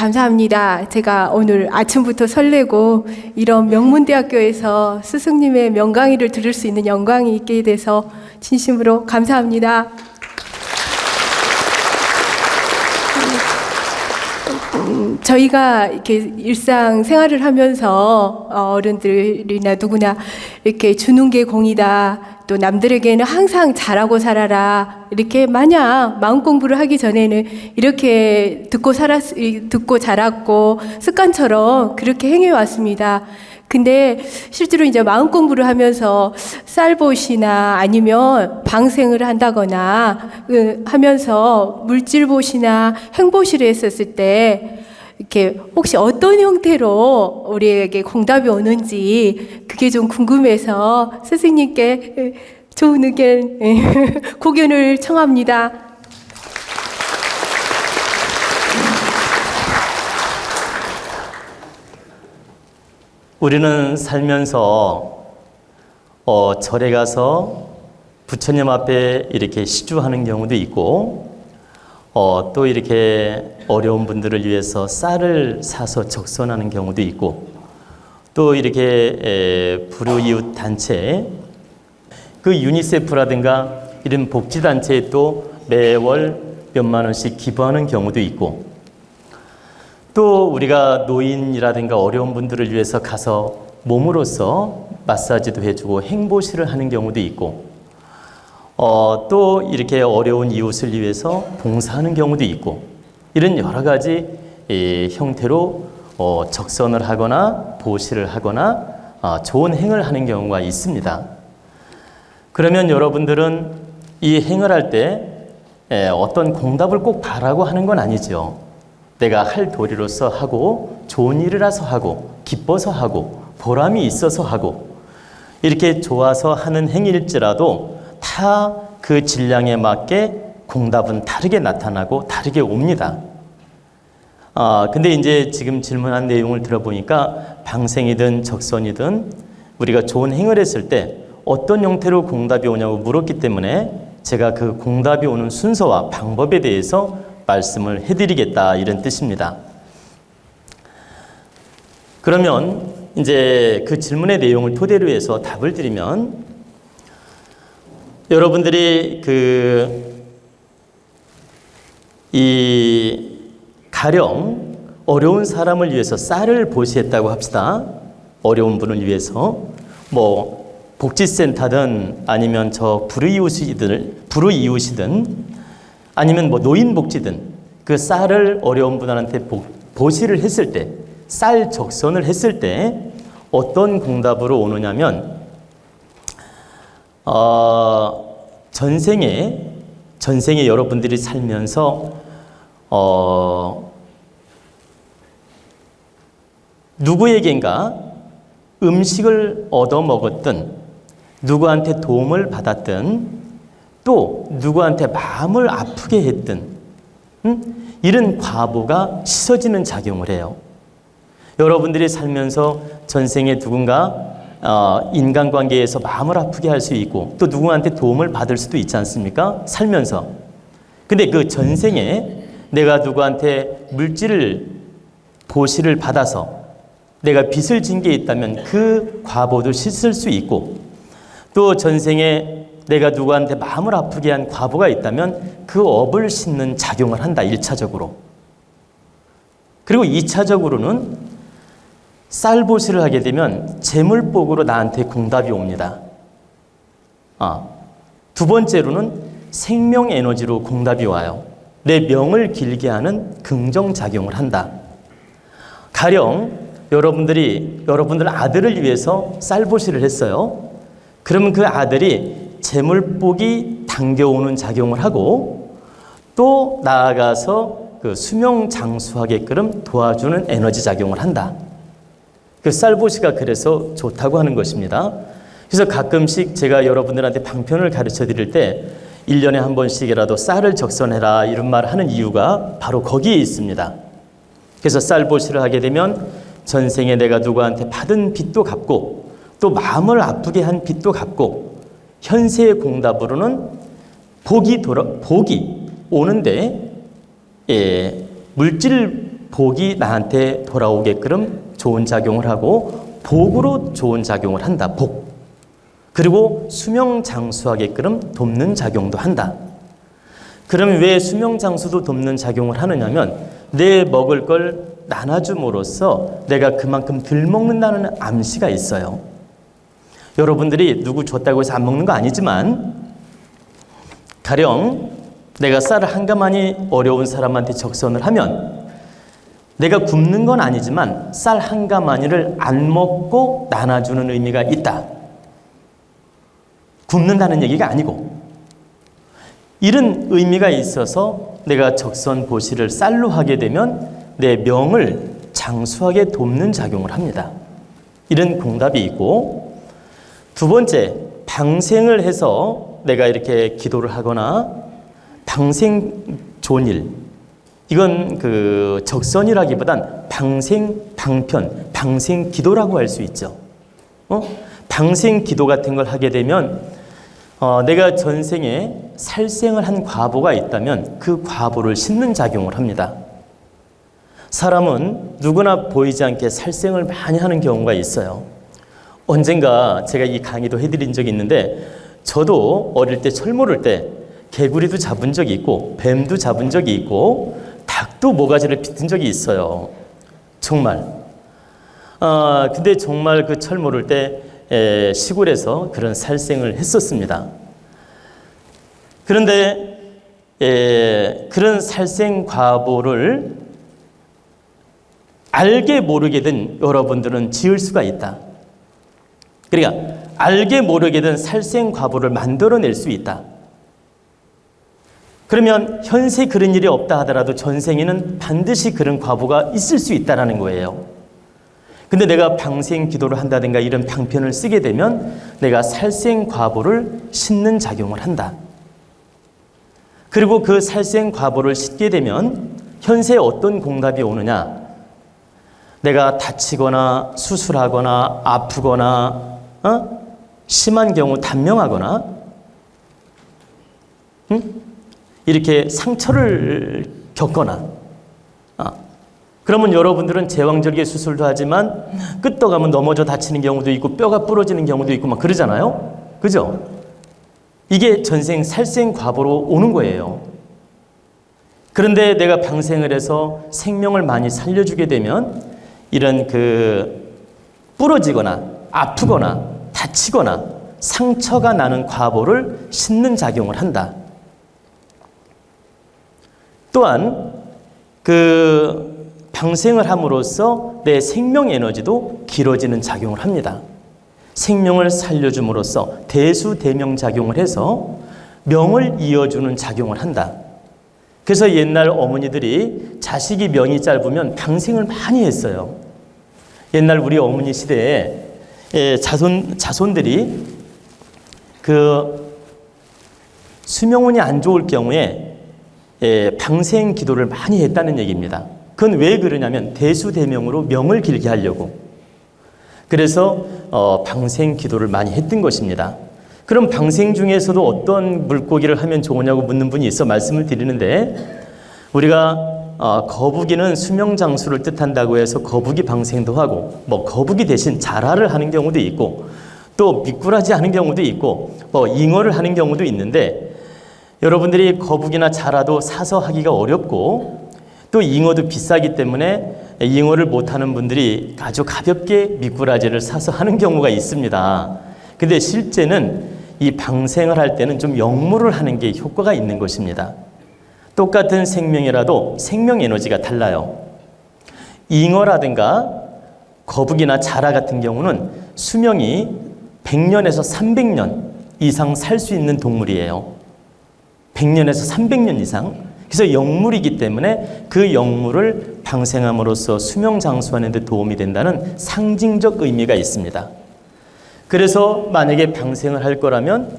감사합니다. 제가 오늘 아침부터 설레고 이런 명문대학교에서 스승님의 명강의를 들을 수 있는 영광이 있게 돼서 진심으로 감사합니다. 저희가 이렇게 일상 생활을 하면서 어른들이나 누구나 이렇게 주는 게 공이다. 또 남들에게는 항상 잘하고 살아라. 이렇게 마냥 마음 공부를 하기 전에는 이렇게 듣고 자랐고 습관처럼 그렇게 행해 왔습니다. 근데 실제로 이제 마음 공부를 하면서 쌀봇이나 아니면 방생을 한다거나 하면서 물질봇이나 행봇을 했었을 때 이렇게 혹시 어떤 형태로 우리에게 공답이 오는지 그게 좀 궁금해서 스승님께 좋은 의견, 고견을 청합니다. 우리는 살면서 절에 가서 부처님 앞에 이렇게 시주하는 경우도 있고 또 이렇게 어려운 분들을 위해서 쌀을 사서 적선하는 경우도 있고 또 이렇게 불우이웃 단체 그 유니세프라든가 이런 복지단체에 또 매월 몇만 원씩 기부하는 경우도 있고 또 우리가 노인이라든가 어려운 분들을 위해서 가서 몸으로써 마사지도 해주고 행보실을 하는 경우도 있고 또 이렇게 어려운 이웃을 위해서 봉사하는 경우도 있고 이런 여러 가지 형태로 적선을 하거나 보시를 하거나 좋은 행을 하는 경우가 있습니다. 그러면 여러분들은 이 행을 할 때 어떤 공답을 꼭 바라고 하는 건 아니죠. 내가 할 도리로서 하고 좋은 일이라서 하고 기뻐서 하고 보람이 있어서 하고 이렇게 좋아서 하는 행일지라도 다 그 질량에 맞게 공답은 다르게 나타나고 다르게 옵니다. 근데 이제 지금 질문한 내용을 들어보니까 방생이든 적선이든 우리가 좋은 행을 했을 때 어떤 형태로 공답이 오냐고 물었기 때문에 제가 그 공답이 오는 순서와 방법에 대해서 말씀을 해드리겠다 이런 뜻입니다. 그러면 이제 그 질문의 내용을 토대로 해서 답을 드리면 여러분들이 가령 어려운 사람을 위해서 쌀을 보시했다고 합시다. 어려운 분을 위해서 뭐 복지센터든 아니면 저 불우이웃이든 아니면 뭐 노인복지든 그 쌀을 어려운 분한테 보시를 했을 때 쌀 적선을 했을 때 어떤 공답으로 오느냐면 전생에 여러분들이 살면서 누구에겐가 음식을 얻어먹었든 누구한테 도움을 받았든 또 누구한테 마음을 아프게 했든 이런 과보가 씻어지는 작용을 해요. 여러분들이 살면서 전생에 누군가 인간관계에서 마음을 아프게 할 수 있고 또 누구한테 도움을 받을 수도 있지 않습니까? 살면서. 근데 그 전생에 내가 누구한테 물질을 보시를 받아서 내가 빚을 진 게 있다면 그 과보도 씻을 수 있고 또 전생에 내가 누구한테 마음을 아프게 한 과보가 있다면 그 업을 씻는 작용을 한다. 1차적으로. 그리고 2차적으로는 쌀보시를 하게 되면 재물복으로 나한테 공답이 옵니다. 두 번째로는 생명에너지로 공답이 와요. 내 명을 길게 하는 긍정작용을 한다. 가령 여러분들 아들을 위해서 쌀보시를 했어요. 그러면 그 아들이 재물복이 당겨오는 작용을 하고 또 나아가서 그 수명장수하게끔 도와주는 에너지 작용을 한다. 그 쌀보시가 그래서 좋다고 하는 것입니다. 그래서 가끔씩 제가 여러분들한테 방편을 가르쳐 드릴 때 1년에 한 번씩이라도 쌀을 적선해라 이런 말을 하는 이유가 바로 거기에 있습니다. 그래서 쌀보시를 하게 되면 전생에 내가 누구한테 받은 빚도 갚고 또 마음을 아프게 한 빚도 갚고 현세의 공답으로는 복이 오는데 물질 복이 나한테 돌아오게끔 좋은 작용을 하고 복으로 좋은 작용을 한다. 복. 그리고 수명장수하게끔 돕는 작용도 한다. 그러면 왜 수명장수도 돕는 작용을 하느냐면 내 먹을 걸 나눠줌으로써 내가 그만큼 덜 먹는다는 암시가 있어요. 여러분들이 누구 줬다고 해서 안 먹는 거 아니지만 가령 내가 쌀을 한 가마니 어려운 사람한테 적선을 하면 내가 굶는 건 아니지만 쌀 한 가마니를 안 먹고 나눠주는 의미가 있다. 굶는다는 얘기가 아니고 이런 의미가 있어서 내가 적선 보시를 쌀로 하게 되면 내 명을 장수하게 돕는 작용을 합니다. 이런 공답이 있고 두 번째, 방생을 해서 내가 이렇게 기도를 하거나 방생 좋은 일, 이건 그 적선이라기보단 방생 방편, 방생 기도라고 할 수 있죠. 방생 기도 같은 걸 하게 되면 내가 전생에 살생을 한 과보가 있다면 그 과보를 씻는 작용을 합니다. 사람은 누구나 보이지 않게 살생을 많이 하는 경우가 있어요. 언젠가 제가 이 강의도 해드린 적이 있는데 저도 어릴 때 철모를 때 개구리도 잡은 적이 있고 뱀도 잡은 적이 있고 닭도 모가지를 빗은 적이 있어요. 정말. 근데 정말 그 철모를 때 시골에서 그런 살생을 했었습니다. 그런데 그런 살생 과보를 알게 모르게든 여러분들은 지을 수가 있다. 그러니까 알게 모르게든 살생 과보를 만들어낼 수 있다. 그러면 현세 그런 일이 없다 하더라도 전생에는 반드시 그런 과보가 있을 수 있다는 거예요. 근데 내가 방생 기도를 한다든가 이런 방편을 쓰게 되면 내가 살생 과보를 씻는 작용을 한다. 그리고 그 살생 과보를 씻게 되면 현세에 어떤 공답이 오느냐? 내가 다치거나 수술하거나 아프거나 심한 경우 단명하거나 이렇게 상처를 겪거나 그러면 여러분들은 제왕절개 수술도 하지만 끄떡하면 넘어져 다치는 경우도 있고 뼈가 부러지는 경우도 있고 막 그러잖아요. 그죠? 이게 전생 살생 과보로 오는 거예요. 그런데 내가 방생을 해서 생명을 많이 살려주게 되면 이런 그 부러지거나 아프거나 다치거나 상처가 나는 과보를 씻는 작용을 한다. 또한 그 방생을 함으로써 내 생명 에너지도 길어지는 작용을 합니다. 생명을 살려줌으로써 대수대명 작용을 해서 명을 이어주는 작용을 한다. 그래서 옛날 어머니들이 자식이 명이 짧으면 방생을 많이 했어요. 옛날 우리 어머니 시대에 자손들이 그 수명운이 안 좋을 경우에 방생 기도를 많이 했다는 얘기입니다. 그건 왜 그러냐면 대수대명으로 명을 길게 하려고. 그래서 방생 기도를 많이 했던 것입니다. 그럼 방생 중에서도 어떤 물고기를 하면 좋으냐고 묻는 분이 있어 말씀을 드리는데 우리가 거북이는 수명장수를 뜻한다고 해서 거북이 방생도 하고 뭐 거북이 대신 자라를 하는 경우도 있고 또 미꾸라지 하는 경우도 있고 잉어를 하는 경우도 있는데 여러분들이 거북이나 자라도 사서 하기가 어렵고 또 잉어도 비싸기 때문에 잉어를 못하는 분들이 아주 가볍게 미꾸라지를 사서 하는 경우가 있습니다. 근데 실제는 이 방생을 할 때는 좀 역무를 하는 게 효과가 있는 것입니다. 똑같은 생명이라도 생명 에너지가 달라요. 잉어라든가 거북이나 자라 같은 경우는 수명이 100년에서 300년 이상 살 수 있는 동물이에요. 100년에서 300년 이상. 그래서 역물이기 때문에 그 역물을 방생함으로써 수명 장수하는 데 도움이 된다는 상징적 의미가 있습니다. 그래서 만약에 방생을 할 거라면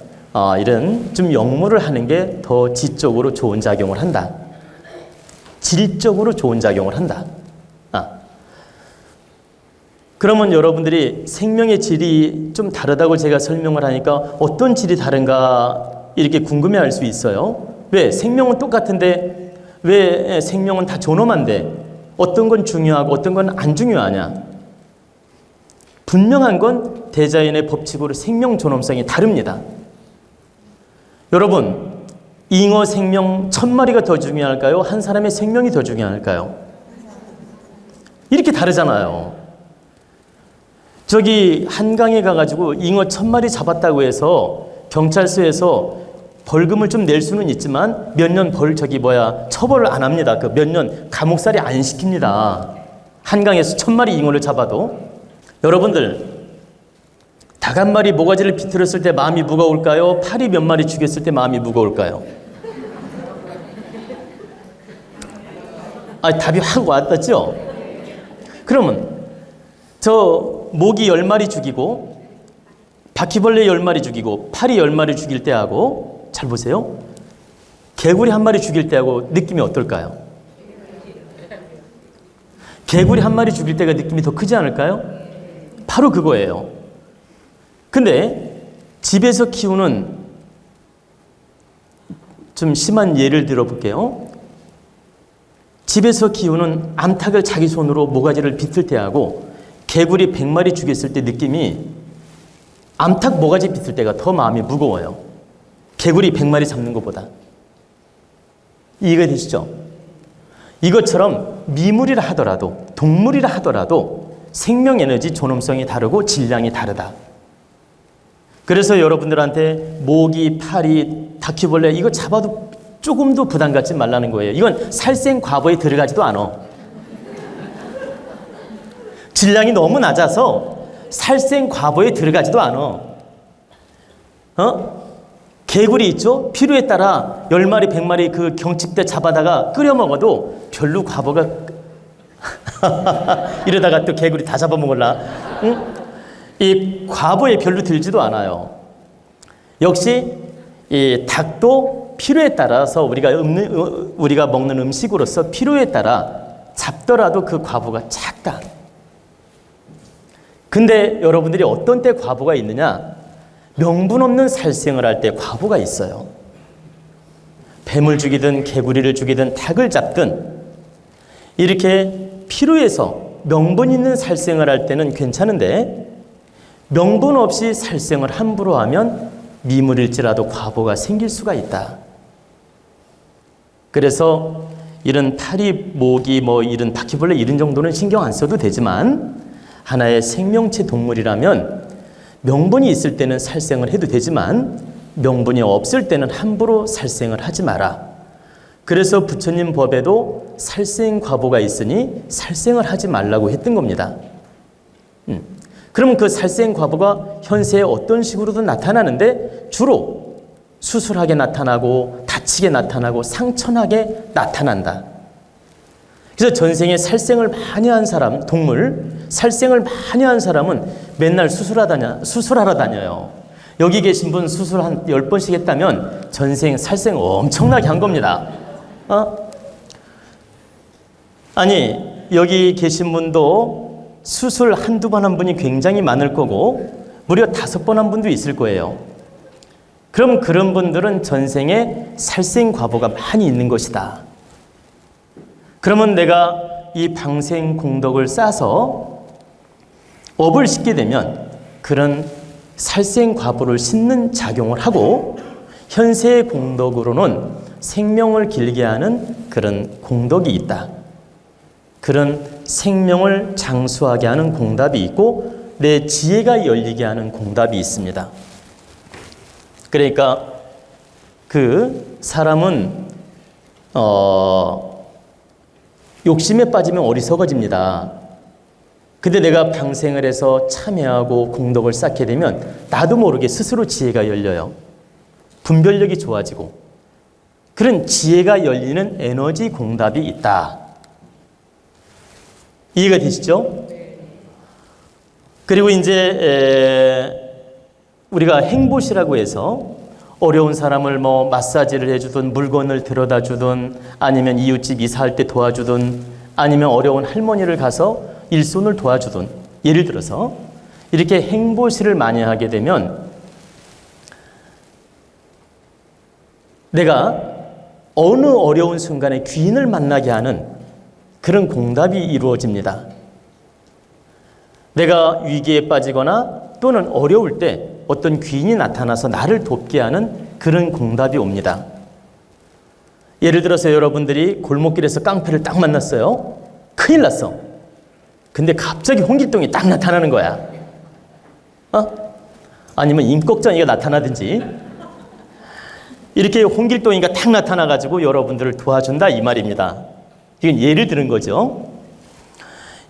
이런 좀 역물을 하는 게 더 지적으로 좋은 작용을 한다. 질적으로 좋은 작용을 한다. 그러면 여러분들이 생명의 질이 좀 다르다고 제가 설명을 하니까 어떤 질이 다른가 이렇게 궁금해할 수 있어요. 왜? 생명은 똑같은데 왜 생명은 다 존엄한데 어떤 건 중요하고 어떤 건 안 중요하냐? 분명한 건 대자연의 법칙으로 생명 존엄성이 다릅니다. 여러분, 잉어 생명 1000마리가 더 중요할까요? 한 사람의 생명이 더 중요할까요? 이렇게 다르잖아요. 저기 한강에 가가지고 잉어 1000마리 잡았다고 해서 경찰서에서 벌금을 좀 낼 수는 있지만 몇 년 처벌을 안 합니다. 그 몇 년 감옥살이 안 시킵니다. 한강에서 1000마리 잉어를 잡아도. 여러분들, 닭 한 마리 모가지를 비틀었을 때 마음이 무거울까요? 파리 몇 마리 죽였을 때 마음이 무거울까요? 답이 확 왔었죠? 그러면 저 모기 10마리 죽이고 바퀴벌레 10마리 죽이고 파리 10마리 죽일 때하고, 잘 보세요, 개구리 한 마리 죽일 때하고 느낌이 어떨까요? 개구리 한 마리 죽일 때가 느낌이 더 크지 않을까요? 바로 그거예요. 근데 집에서 키우는, 좀 심한 예를 들어볼게요. 집에서 키우는 암탉을 자기 손으로 모가지를 비틀 때하고 개구리 100마리 죽였을 때 느낌이, 암탉 모가지 비틀 때가 더 마음이 무거워요. 개구리 100마리 잡는 것보다. 이해가 되시죠? 이것처럼 미물이라 하더라도, 동물이라 하더라도 생명 에너지 존엄성이 다르고 질량이 다르다. 그래서 여러분들한테 모기, 파리, 바퀴벌레 이거 잡아도 조금도 부담 갖지 말라는 거예요. 이건 살생 과부에 들어가지도 않아. 질량이 너무 낮아서 살생 과부에 들어가지도 않아. 개구리 있죠? 필요에 따라 10마리, 100마리 그 경칩대 잡아다가 끓여 먹어도 별로 과부가 이러다가 또 개구리 다 잡아먹을라. 응? 이 과부에 별로 들지도 않아요. 역시 이 닭도 필요에 따라서 우리가 먹는 음식으로서 필요에 따라 잡더라도 그 과부가 작다. 근데 여러분들이 어떤 때 과부가 있느냐? 명분 없는 살생을 할 때 과부가 있어요. 뱀을 죽이든 개구리를 죽이든 닭을 잡든 이렇게 필요해서 명분 있는 살생을 할 때는 괜찮은데, 명분 없이 살생을 함부로 하면 미물일지라도 과부가 생길 수가 있다. 그래서 이런 파리, 모기, 이런 바퀴벌레 이런 정도는 신경 안 써도 되지만, 하나의 생명체 동물이라면 명분이 있을 때는 살생을 해도 되지만 명분이 없을 때는 함부로 살생을 하지 마라. 그래서 부처님 법에도 살생 과보가 있으니 살생을 하지 말라고 했던 겁니다. 그러면 그 살생 과보가 현세에 어떤 식으로든 나타나는데 주로 수술하게 나타나고 다치게 나타나고 상처나게 나타난다. 그래서 전생에 살생을 많이 한 사람, 동물, 살생을 많이 한 사람은 맨날 수술하러 다녀요. 여기 계신 분 수술 한 10번씩 했다면 전생 살생 엄청나게 한 겁니다. 아니, 여기 계신 분도 수술 한두 번 한 분이 굉장히 많을 거고 무려 5번 한 분도 있을 거예요. 그럼 그런 분들은 전생에 살생 과보가 많이 있는 것이다. 그러면 내가 이 방생 공덕을 쌓아서 업을 싣게 되면 그런 살생 과보를 싣는 작용을 하고 현세의 공덕으로는 생명을 길게 하는 그런 공덕이 있다. 그런 생명을 장수하게 하는 공답이 있고 내 지혜가 열리게 하는 공답이 있습니다. 그러니까 그 사람은 욕심에 빠지면 어리석어집니다. 근데 내가 방생을 해서 참여하고 공덕을 쌓게 되면 나도 모르게 스스로 지혜가 열려요. 분별력이 좋아지고 그런 지혜가 열리는 에너지 공답이 있다. 이해가 되시죠? 그리고 이제 우리가 행보시라고 해서 어려운 사람을 마사지를 해주든 물건을 들여다 주든 아니면 이웃집 이사할 때 도와주든 아니면 어려운 할머니를 가서 일손을 도와주든, 예를 들어서 이렇게 행보시를 많이 하게 되면 내가 어느 어려운 순간에 귀인을 만나게 하는 그런 공답이 이루어집니다. 내가 위기에 빠지거나 또는 어려울 때 어떤 귀인이 나타나서 나를 돕게 하는 그런 공답이 옵니다. 예를 들어서 여러분들이 골목길에서 깡패를 딱 만났어요. 큰일 났어. 근데 갑자기 홍길동이 딱 나타나는 거야. 아니면 임꺽정이가 나타나든지 이렇게 홍길동이가 딱 나타나가지고 여러분들을 도와준다 이 말입니다. 이건 예를 드는 거죠.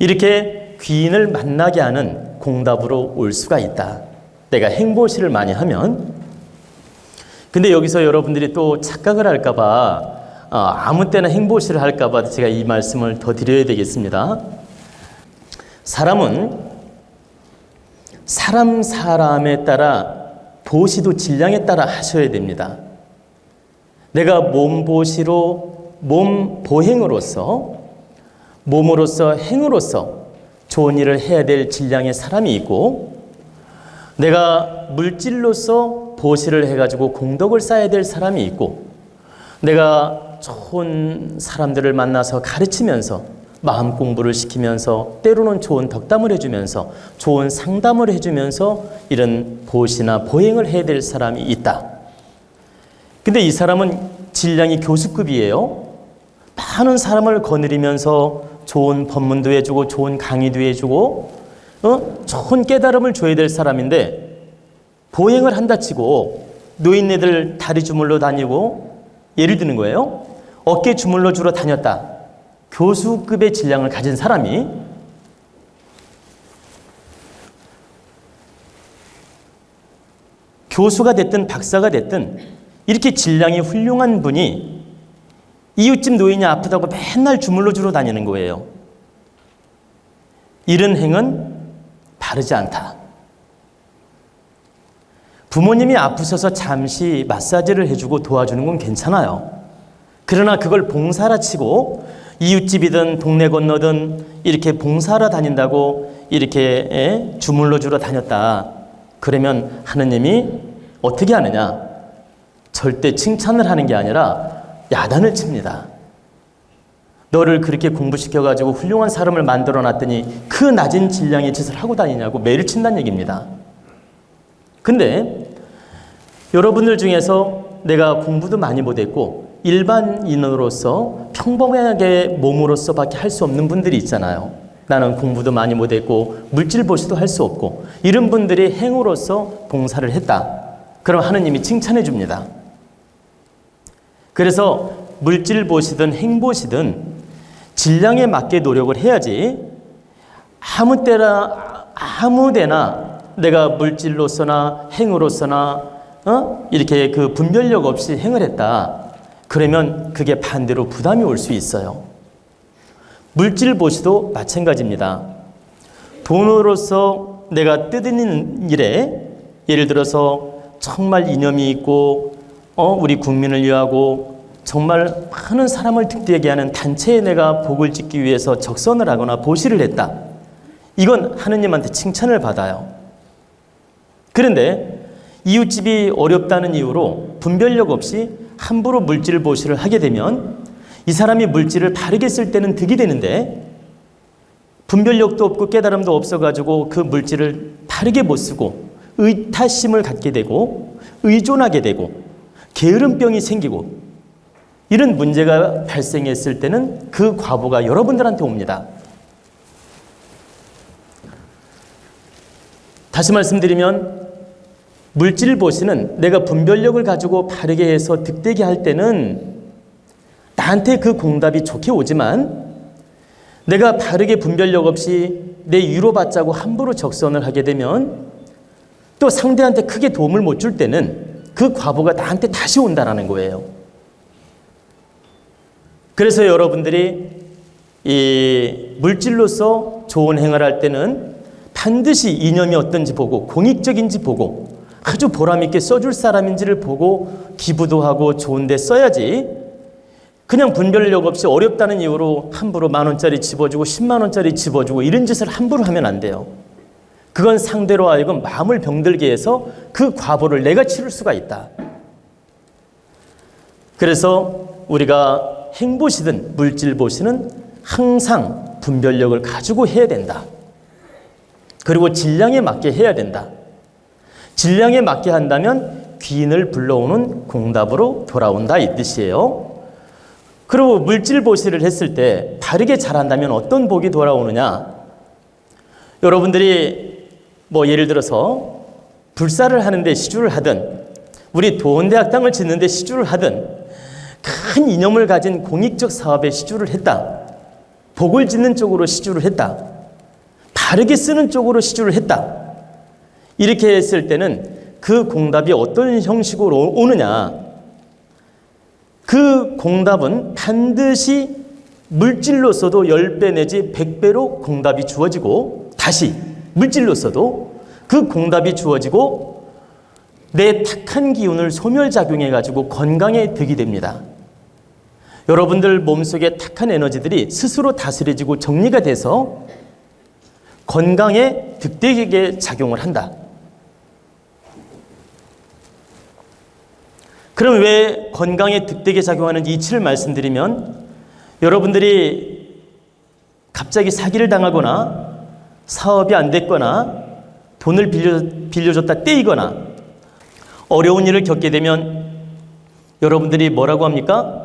이렇게 귀인을 만나게 하는 공답으로 올 수가 있다. 내가 행보시를 많이 하면. 근데 여기서 여러분들이 또 착각을 할까봐 아무 때나 행보시를 할까봐 제가 이 말씀을 더 드려야 되겠습니다. 사람은 사람에 따라 보시도 질량에 따라 하셔야 됩니다. 내가 몸보시로 몸보행으로서 몸으로서 행으로서 좋은 일을 해야 될 질량의 사람이 있고 내가 물질로서 보시를 해가지고 공덕을 쌓아야 될 사람이 있고 내가 좋은 사람들을 만나서 가르치면서 마음 공부를 시키면서 때로는 좋은 덕담을 해주면서 좋은 상담을 해주면서 이런 보시나 보행을 해야 될 사람이 있다. 근데 이 사람은 질량이 교수급이에요. 많은 사람을 거느리면서 좋은 법문도 해주고 좋은 강의도 해주고 좋은 깨달음을 줘야 될 사람인데 보행을 한다 치고 노인네들 다리 주물러 다니고 예를 드는 거예요. 어깨 주물러 주러 다녔다. 교수급의 질량을 가진 사람이 교수가 됐든 박사가 됐든 이렇게 질량이 훌륭한 분이 이웃집 노인이 아프다고 맨날 주물러 주러 다니는 거예요. 이런 행은 바르지 않다. 부모님이 아프셔서 잠시 마사지를 해주고 도와주는 건 괜찮아요. 그러나 그걸 봉사라 치고 이웃집이든 동네 건너든 이렇게 봉사하러 다닌다고 이렇게 주물러 주러 다녔다. 그러면 하느님이 어떻게 하느냐? 절대 칭찬을 하는 게 아니라 야단을 칩니다. 너를 그렇게 공부시켜가지고 훌륭한 사람을 만들어 놨더니 그 낮은 질량의 짓을 하고 다니냐고 매를 친다는 얘기입니다. 근데 여러분들 중에서 내가 공부도 많이 못했고 일반인으로서 평범하게 몸으로서밖에 할 수 없는 분들이 있잖아요. 나는 공부도 많이 못했고 물질 보시도 할 수 없고 이런 분들이 행으로서 봉사를 했다. 그럼 하느님이 칭찬해 줍니다. 그래서 물질 보시든 행 보시든 질량에 맞게 노력을 해야지 아무 데나 내가 물질로서나 행으로서나 이렇게 그 분별력 없이 행을 했다. 그러면 그게 반대로 부담이 올 수 있어요. 물질 보시도 마찬가지입니다. 돈으로서 내가 뜯는 일에 예를 들어서 정말 이념이 있고 우리 국민을 위하고 정말 많은 사람을 득되게 하는 단체에 내가 복을 짓기 위해서 적선을 하거나 보시를 했다. 이건 하느님한테 칭찬을 받아요. 그런데 이웃집이 어렵다는 이유로 분별력 없이 함부로 물질 보시를 하게 되면 이 사람이 물질을 바르게 쓸 때는 득이 되는데 분별력도 없고 깨달음도 없어가지고 그 물질을 바르게 못 쓰고 의타심을 갖게 되고 의존하게 되고 게으름병이 생기고 이런 문제가 발생했을 때는 그 과보가 여러분들한테 옵니다. 다시 말씀드리면 물질 보시는 내가 분별력을 가지고 바르게 해서 득되게 할 때는 나한테 그 공답이 좋게 오지만 내가 바르게 분별력 없이 내 위로받자고 함부로 적선을 하게 되면 또 상대한테 크게 도움을 못 줄 때는 그 과보가 나한테 다시 온다라는 거예요. 그래서 여러분들이 이 물질로서 좋은 행을 할 때는 반드시 이념이 어떤지 보고 공익적인지 보고 아주 보람있게 써줄 사람인지를 보고 기부도 하고 좋은 데 써야지 그냥 분별력 없이 어렵다는 이유로 함부로 10,000원짜리 집어주고 100,000원짜리 집어주고 이런 짓을 함부로 하면 안 돼요. 그건 상대로 하여금 마음을 병들게 해서 그 과보를 내가 치를 수가 있다. 그래서 우리가 행 보시든 물질 보시는 항상 분별력을 가지고 해야 된다. 그리고 질량에 맞게 해야 된다. 질량에 맞게 한다면 귀인을 불러오는 공답으로 돌아온다 이 뜻이에요. 그리고 물질 보시를 했을 때 바르게 잘한다면 어떤 복이 돌아오느냐? 여러분들이 뭐 예를 들어서 불사를 하는데 시주를 하든 우리 도원대학 땅을 짓는데 시주를 하든 큰 이념을 가진 공익적 사업에 시주를 했다. 복을 짓는 쪽으로 시주를 했다. 바르게 쓰는 쪽으로 시주를 했다. 이렇게 했을 때는 그 공답이 어떤 형식으로 오느냐? 그 공답은 반드시 물질로서도 10배 내지 100배로 공답이 주어지고 다시 물질로서도 그 공답이 주어지고 내 탁한 기운을 소멸작용해 가지고 건강에 득이 됩니다. 여러분들 몸속에 탁한 에너지들이 스스로 다스려지고 정리가 돼서 건강에 득되게 작용을 한다. 그럼 왜 건강에 득되게 작용하는지 이치를 말씀드리면 여러분들이 갑자기 사기를 당하거나 사업이 안 됐거나 돈을 빌려줬다 떼이거나 어려운 일을 겪게 되면 여러분들이 뭐라고 합니까?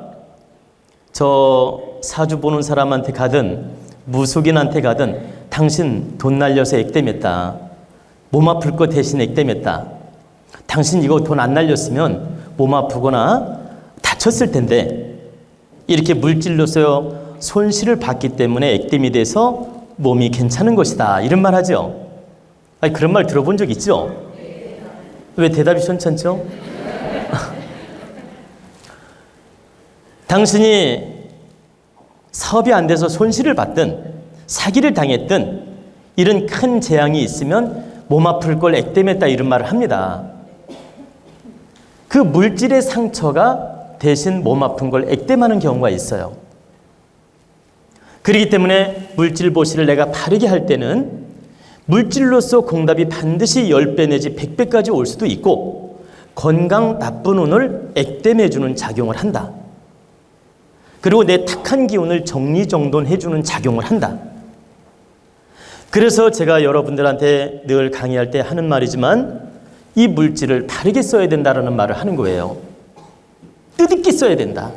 저 사주 보는 사람한테 가든 무속인한테 가든 당신 돈 날려서 액땜했다. 몸 아플 거 대신 액땜했다. 당신 이거 돈 안 날렸으면 몸 아프거나 다쳤을 텐데 이렇게 물질로서 손실을 받기 때문에 액땜이 돼서 몸이 괜찮은 것이다. 이런 말 하죠. 아니, 그런 말 들어본 적 있죠? 왜 대답이 시원찮죠? 당신이 사업이 안 돼서 손실을 받든 사기를 당했든 이런 큰 재앙이 있으면 몸 아플 걸 액땜했다 이런 말을 합니다. 그 물질의 상처가 대신 몸 아픈 걸 액땜하는 경우가 있어요. 그렇기 때문에 물질 보시를 내가 바르게 할 때는 물질로서 공답이 반드시 10배 내지 100배까지 올 수도 있고 건강 나쁜 운을 액땜해주는 작용을 한다. 그리고 내 탁한 기운을 정리정돈해주는 작용을 한다. 그래서 제가 여러분들한테 늘 강의할 때 하는 말이지만 이 물질을 바르게 써야 된다는 말을 하는 거예요. 뜻있게 써야 된다.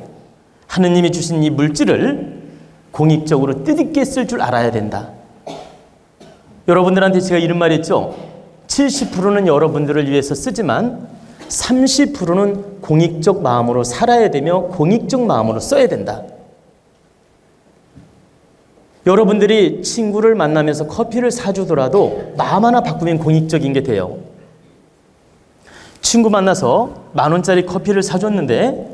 하느님이 주신 이 물질을 공익적으로 뜻있게 쓸 줄 알아야 된다. 여러분들한테 제가 이런 말 했죠. 70%는 여러분들을 위해서 쓰지만 30%는 공익적 마음으로 살아야 되며 공익적 마음으로 써야 된다. 여러분들이 친구를 만나면서 커피를 사주더라도 마음 하나 바꾸면 공익적인 게 돼요. 친구 만나서 10,000원짜리 커피를 사줬는데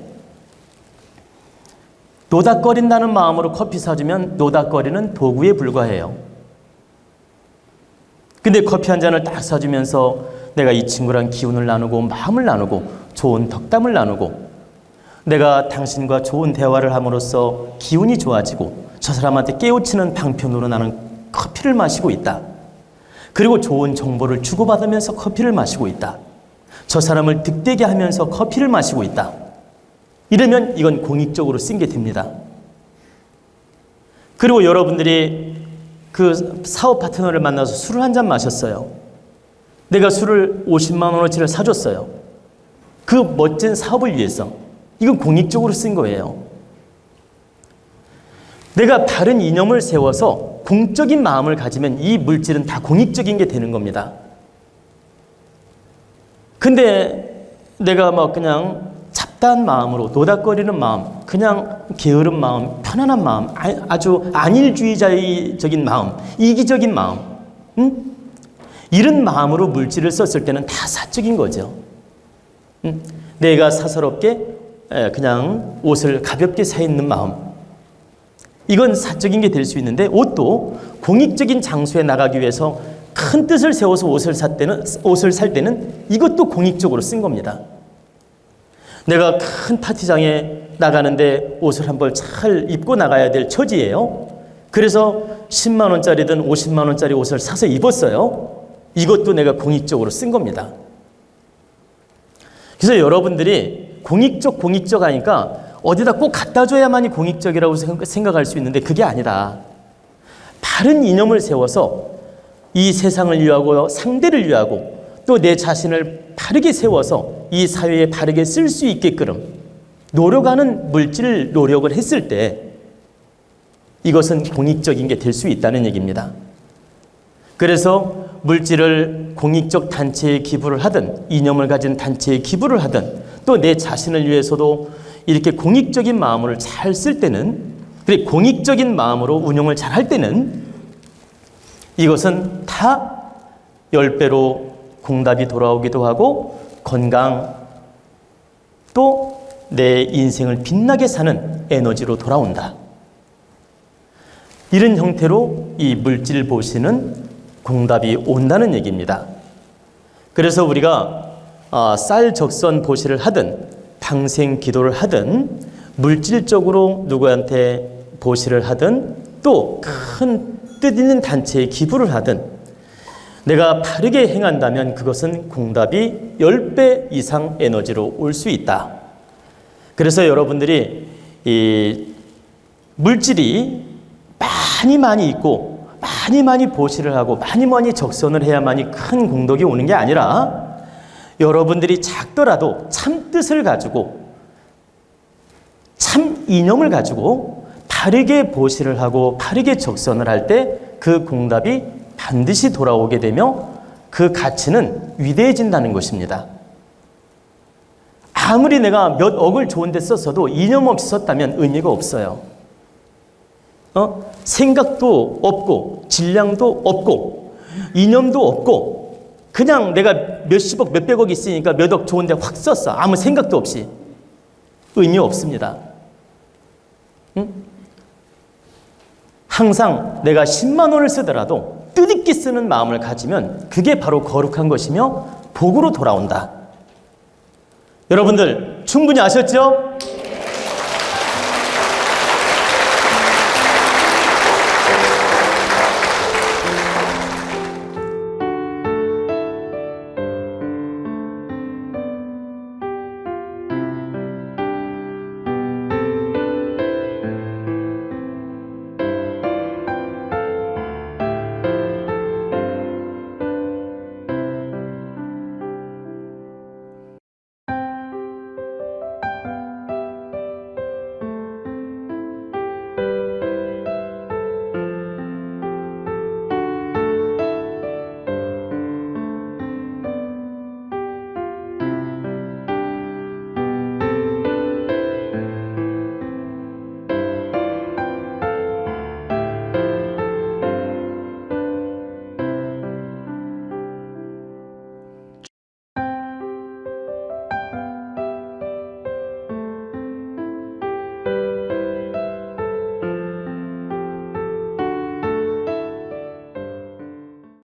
노닥거린다는 마음으로 커피 사주면 노닥거리는 도구에 불과해요. 근데 커피 한 잔을 딱 사주면서 내가 이 친구랑 기운을 나누고 마음을 나누고 좋은 덕담을 나누고 내가 당신과 좋은 대화를 함으로써 기운이 좋아지고 저 사람한테 깨우치는 방편으로 나는 커피를 마시고 있다. 그리고 좋은 정보를 주고받으면서 커피를 마시고 있다. 저 사람을 득되게 하면서 커피를 마시고 있다. 이러면 이건 공익적으로 쓴 게 됩니다. 그리고 여러분들이 그 사업 파트너를 만나서 술을 한 잔 마셨어요. 내가 술을 50만 원어치를 사줬어요. 그 멋진 사업을 위해서. 이건 공익적으로 쓴 거예요. 내가 바른 이념을 세워서 공적인 마음을 가지면 이 물질은 다 공익적인 게 되는 겁니다. 근데 내가 막 그냥 잡다한 마음으로 노닥거리는 마음, 그냥 게으른 마음, 편안한 마음, 아주 안일주의자적인 마음, 이기적인 마음, 이런 마음으로 물질을 썼을 때는 다 사적인 거죠. 내가 사서롭게 그냥 옷을 가볍게 사 입는 마음, 이건 사적인 게 될 수 있는데 옷도 공익적인 장소에 나가기 위해서 큰 뜻을 세워서 옷을 살 때는 이것도 공익적으로 쓴 겁니다. 내가 큰 파티장에 나가는데 옷을 한 벌 잘 입고 나가야 될 처지예요. 그래서 10만 원짜리든 50만 원짜리 옷을 사서 입었어요. 이것도 내가 공익적으로 쓴 겁니다. 그래서 여러분들이 공익적 하니까 어디다 꼭 갖다 줘야만이 공익적이라고 생각할 수 있는데 그게 아니다. 바른 이념을 세워서 이 세상을 위하고 상대를 위하고 또 내 자신을 바르게 세워서 이 사회에 바르게 쓸 수 있게끔 노력하는 물질 노력을 했을 때 이것은 공익적인 게 될 수 있다는 얘기입니다. 그래서 물질을 공익적 단체에 기부를 하든 이념을 가진 단체에 기부를 하든 또 내 자신을 위해서도 이렇게 공익적인 마음을 잘 쓸 때는, 그래 공익적인 마음으로 운용을 잘 할 때는 이것은 다 10배로 공답이 돌아오기도 하고 건강 또 내 인생을 빛나게 사는 에너지로 돌아온다. 이런 형태로 이 물질 보시는 공답이 온다는 얘기입니다. 그래서 우리가 쌀 적선 보시를 하든 방생 기도를 하든 물질적으로 누구한테 보시를 하든 또 큰 뜻 있는 단체에 기부를 하든 내가 바르게 행한다면 그것은 공답이 10배 이상 에너지로 올 수 있다. 그래서 여러분들이 이 물질이 많이 있고 많이 보시를 하고 많이 적선을 해야만이 큰 공덕이 오는 게 아니라 여러분들이 작더라도 참 뜻을 가지고 참 이념을 가지고 바르게 보시를 하고 바르게 적선을 할 때 그 공답이 반드시 돌아오게 되며 그 가치는 위대해진다는 것입니다. 아무리 내가 몇 억을 좋은 데 썼어도 이념 없이 썼다면 의미가 없어요. 생각도 없고 질량도 없고 이념도 없고 그냥 내가 몇십억 몇백억 있으니까 몇 억 좋은 데 확 썼어. 아무 생각도 없이. 의미 없습니다. 항상 내가 10만 원을 쓰더라도 뜻있게 쓰는 마음을 가지면 그게 바로 거룩한 것이며 복으로 돌아온다. 여러분들 충분히 아셨죠?